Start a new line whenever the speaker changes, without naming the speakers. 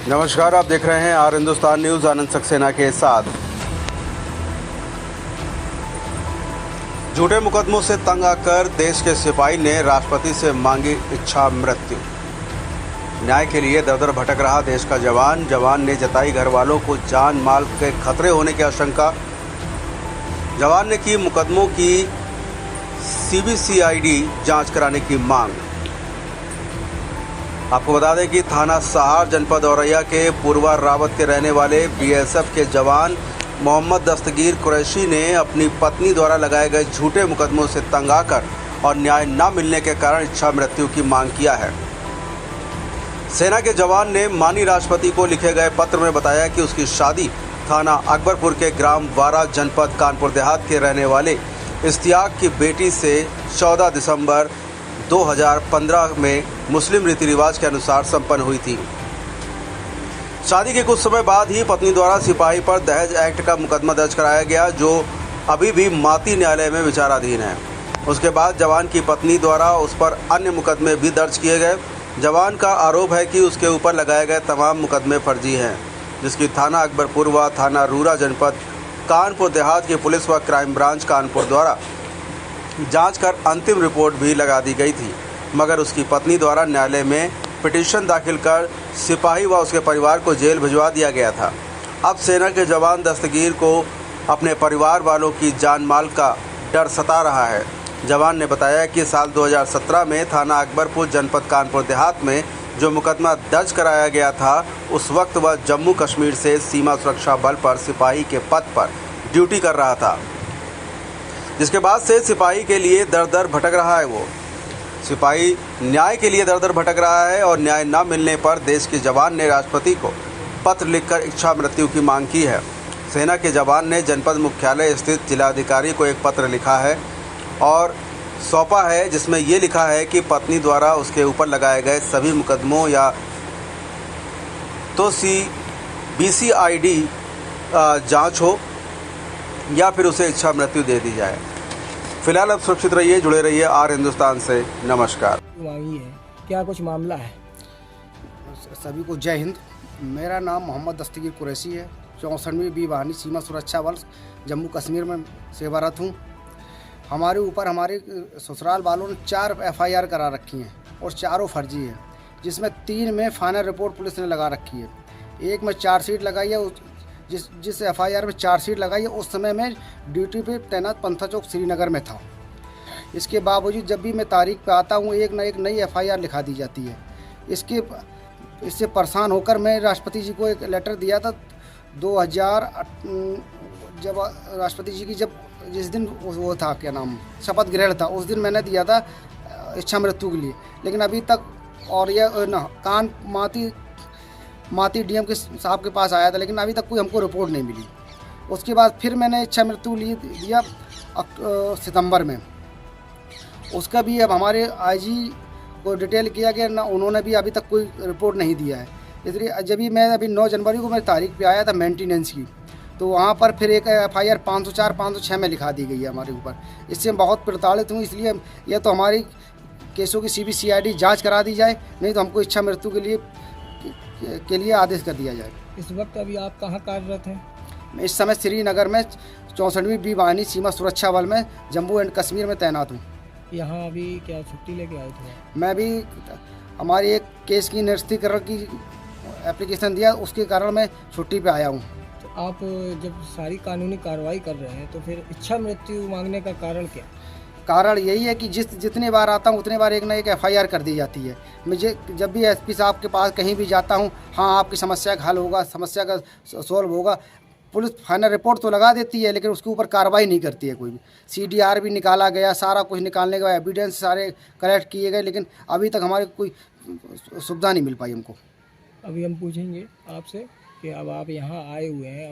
नमस्कार, आप देख रहे हैं आर हिंदुस्तान न्यूज़ आनंद सक्सेना के साथ। झूठे मुकदमों से तंग आकर देश के सिपाही ने राष्ट्रपति से मांगी इच्छा मृत्यु। न्याय के लिए दर दर भटक रहा देश का जवान ने जताई घर वालों को जान माल के खतरे होने की आशंका। जवान ने की मुकदमों की सीबीसीआईडी जांच कराने की मांग। आपको बता दें कि थाना सहार जनपद औरैया के पुरवा रावत के रहने वाले बीएसएफ के जवान मोहम्मद दस्तगीर कुरैशी ने अपनी पत्नी द्वारा लगाए गए झूठे मुकदमों से तंग आकर और न्याय न मिलने के कारण इच्छा मृत्यु की मांग किया है। सेना के जवान ने माननीय राष्ट्रपति को लिखे गए पत्र में बताया कि उसकी शादी थाना अकबरपुर के ग्राम वारा जनपद कानपुर देहात के रहने वाले इश्तियाक की बेटी से 14 दिसंबर 2015 में मुस्लिम रीति रिवाज के अनुसार संपन्न हुई थी। शादी के कुछ समय बाद ही पत्नी द्वारा सिपाही पर दहेज एक्ट का मुकदमा दर्ज कराया गया, जो अभी भी माती न्यायालय में विचाराधीन है। उसके बाद जवान की पत्नी द्वारा उस पर अन्य मुकदमे भी दर्ज किए गए। जवान का आरोप है कि उसके ऊपर लगाए गए तमाम मुकदमे फर्जी हैं, जिसकी थाना अकबरपुर व थाना रूरा जनपद कानपुर देहात की पुलिस व क्राइम ब्रांच कानपुर द्वारा जांच कर अंतिम रिपोर्ट भी लगा दी गई थी, मगर उसकी पत्नी द्वारा न्यायालय में पिटीशन दाखिल कर सिपाही व उसके परिवार को जेल भिजवा दिया गया था। अब सेना के जवान दस्तगीर को अपने परिवार वालों की जान माल का डर सता रहा है। जवान ने बताया कि साल 2017 में थाना अकबरपुर जनपद कानपुर देहात में जो मुकदमा दर्ज कराया गया था, उस वक्त वह जम्मू कश्मीर से सीमा सुरक्षा बल पर सिपाही के पद पर ड्यूटी कर रहा था, जिसके बाद से सिपाही के लिए दर दर भटक रहा है। वो सिपाही न्याय के लिए दर दर भटक रहा है और न्याय न मिलने पर देश के जवान ने राष्ट्रपति को पत्र लिखकर इच्छा मृत्यु की मांग की है। सेना के जवान ने जनपद मुख्यालय स्थित जिलाधिकारी को एक पत्र लिखा है और सौंपा है, जिसमें ये लिखा है कि पत्नी द्वारा उसके ऊपर लगाए गए सभी मुकदमों या तो सीबीसीआईडी जांच हो या फिर उसे इच्छा मृत्यु दे दी जाए। फिलहाल अब सुरक्षित रहिए, जुड़े रहिए आर हिंदुस्तान से। नमस्कार।
मांगी है, क्या कुछ मामला है?
सभी को जय हिंद। मेरा नाम मोहम्मद दस्तगीर कुरैशी है। 64वीं बी वाहिनी सीमा सुरक्षा बल जम्मू कश्मीर में सेवारत हूँ। हमारे ऊपर हमारे ससुराल वालों ने 4 एफआईआर करा रखी हैं और चारों फर्जी हैं, जिसमें 3 में फाइनल रिपोर्ट पुलिस ने लगा रखी है। एक में चार्जशीट लगाई है। जिस एफआईआर में चार्जशीट लगाई है उस समय मैं ड्यूटी पे तैनात पंथा चौक श्रीनगर में था। इसके बावजूद जब भी मैं तारीख पे आता हूँ, एक नई एफआईआर लिखा दी जाती है। इससे परेशान होकर मैं राष्ट्रपति जी को एक लेटर दिया था 2000 जब राष्ट्रपति जी की जिस दिन वो था क्या नाम शपथ ग्रहण था, उस दिन मैंने दिया था इच्छा मृत्यु के लिए। लेकिन अभी तक और यह कान माती डीएम के साहब के पास आया था, लेकिन अभी तक कोई हमको रिपोर्ट नहीं मिली। उसके बाद फिर मैंने इच्छा मृत्यु दिया सितंबर में। उसका भी अब हमारे आईजी को डिटेल किया गया ना, उन्होंने भी अभी तक कोई रिपोर्ट नहीं दिया है। इसलिए जब भी मैं अभी 9 जनवरी को मैं तारीख पे आया था मेंटेनेंस की, तो वहाँ पर फिर एक एफआईआर 504-506 में लिखा दी गई है हमारे ऊपर। इससे मैं बहुत प्रताड़ित हूँ। इसलिए यह तो हमारी केसों की सीबीसीआईडी जांच करा दी जाए, नहीं तो हमको इच्छा मृत्यु के लिए आदेश कर दिया जाए।
इस वक्त अभी आप कहाँ कार्यरत हैं?
मैं इस समय श्रीनगर में 64वीं बी वाहिनी सीमा सुरक्षा बल में जम्मू एंड कश्मीर में तैनात हूँ।
यहाँ अभी क्या छुट्टी लेके आए थे?
मैं भी हमारी एक केस की निरस्तीकरण की एप्लीकेशन दिया, उसके कारण मैं छुट्टी पे आया हूँ।
तो आप जब सारी कानूनी कार्रवाई कर रहे हैं तो फिर इच्छा मृत्यु मांगने का कारण क्या?
कारण यही है कि जितने बार आता हूँ उतने बार एक ना एक एफआईआर कर दी जाती है। मुझे जब भी एसपी साहब के पास कहीं भी जाता हूँ, हाँ आपकी समस्या का हल होगा, समस्या का सॉल्व होगा, पुलिस फाइनल रिपोर्ट तो लगा देती है, लेकिन उसके ऊपर कार्रवाई नहीं करती है कोई भी। सीडीआर भी निकाला गया, सारा कुछ निकालने के बाद एविडेंस सारे कलेक्ट किए गए, लेकिन अभी तक हमारे कोई सुविधा नहीं मिल पाई हमको।
अभी हम पूछेंगे आपसे कि अब आप यहाँ आए हुए हैं,